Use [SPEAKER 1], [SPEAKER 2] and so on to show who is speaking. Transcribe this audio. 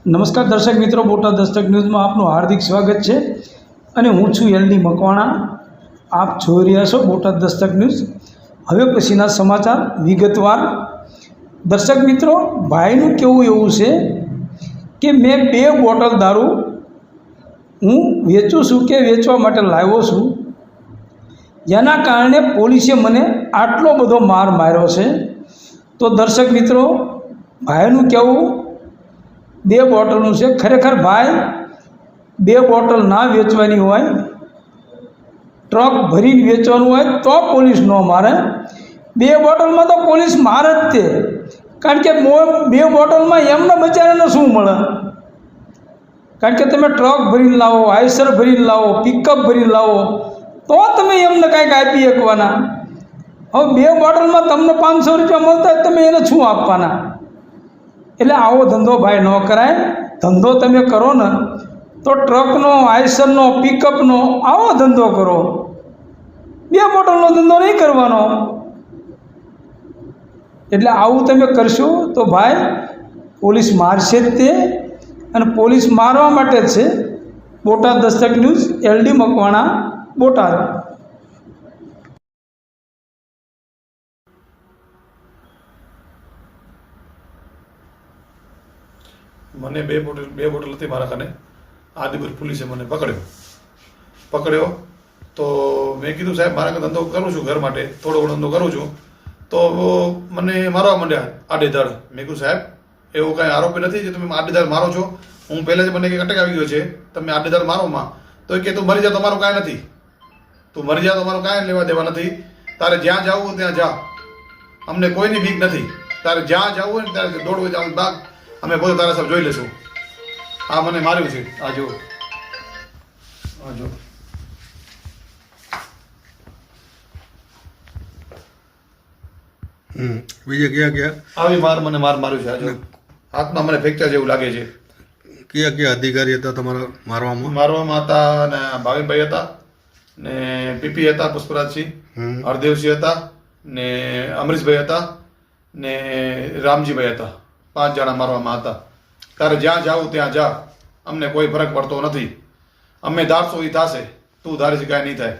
[SPEAKER 1] નમસ્કાર દર્શક મિત્રો, બોટાદ દસ્તક ન્યૂઝમાં આપનું હાર્દિક સ્વાગત છે અને હું છું એલડી મકવાણા. આપ જોઈ રહ્યા છો બોટાદ દસ્તક ન્યૂઝ. હવે પછીના સમાચાર વિગતવાર. દર્શક મિત્રો, ભાઈનું કહેવું એવું છે કે મેં 2 બોટલ દારૂ હું વેચું છું કે વેચવા માટે લાવ્યો છું, જેના કારણે પોલીસે મને આટલો બધો માર માર્યો છે. તો દર્શક મિત્રો, ભાઈનું કહેવું 2 બોટલનું છે. ખરેખર ભાઈ 2 બોટલ ના વેચવાની હોય, ટ્રક ભરીને વેચવાનું હોય તો પોલીસ ન મારે. 2 બોટલમાં તો પોલીસ મારે જ તે, કારણ કે 2 બોટલમાં એમને બચારાને શું મળે? કારણ કે તમે ટ્રક ભરીને લાવો, આઈસર ભરીને લાવો, પિકઅપ ભરીને લાવો તો તમે એમને કાંઈક આપી શકવાના. હવે 2 બોટલમાં તમને 500 રૂપિયા મળતા હોય, તમે એને શું આપવાના? એટલે આવો ધંધો ભાઈ ન કરાય. ધંધો તમે કરો ને તો ટ્રકનો, આઈસરનો, પિકઅપનો આવો ધંધો કરો. 2 બોટલનો ધંધો નહીં કરવાનો. એટલે આવું તમે કરશો તો ભાઈ પોલીસ મારશે જ તે, અને પોલીસ મારવા માટે જ છે. Botad Dastak news, LD Makwana, Botad.
[SPEAKER 2] મને બે બોટલ હતી મારા કને. આદિપુર પોલીસે મને પકડ્યો તો મેં કીધું, સાહેબ મારા ધંધો કરું છું, ઘર માટે થોડો ઘણો ધંધો કરું છું. તો મને મારવા માંડ્યા આડેધડ. મેં કીધું, સાહેબ એવું કાંઈ આરોપી નથી જે તમે આડેધડ મારો છો. હું પહેલાં જ મને કંઈક અટક આવી ગયો છે, તમે આડેધડ મારો માં. તો એ કે તું મરી જા, તમારું કાંઈ નથી, તું મરી જા, તમારું કાંઈ લેવા દેવા નથી. તારે જ્યાં જવું ત્યાં જા, અમને કોઈની બીક નથી. તારે જ્યાં જવું હોય ને ત્યારે દોડવું જવું ભાગ, અમે પોતે તારા સાહેબ જોઈ લેશું. આ મને માર્યું છે. આ જો
[SPEAKER 3] બીજે ક્યાં
[SPEAKER 2] આવી મને માર્યું છે. આ જો હાથમાં મને ફ્રેક્ચર જેવું લાગે છે.
[SPEAKER 3] કયા અધિકારી હતા તમારા
[SPEAKER 2] મારવામાં હતા? ને ભાવિનભાઈ હતા, ને પીપી હતા, પુષ્પરાજસિંહ, હરદેવસિંહ હતા, ને અમરીશભાઈ હતા, ને રામજીભાઈ હતા. 5 જણા મારવામાં હતા. તારે જ્યાં જાવું ત્યાં જા, અમને કોઈ ફરક પડતો નથી. અમે ધારશો એ થશે, તું ધારીશ કાંઈ નહીં થાય.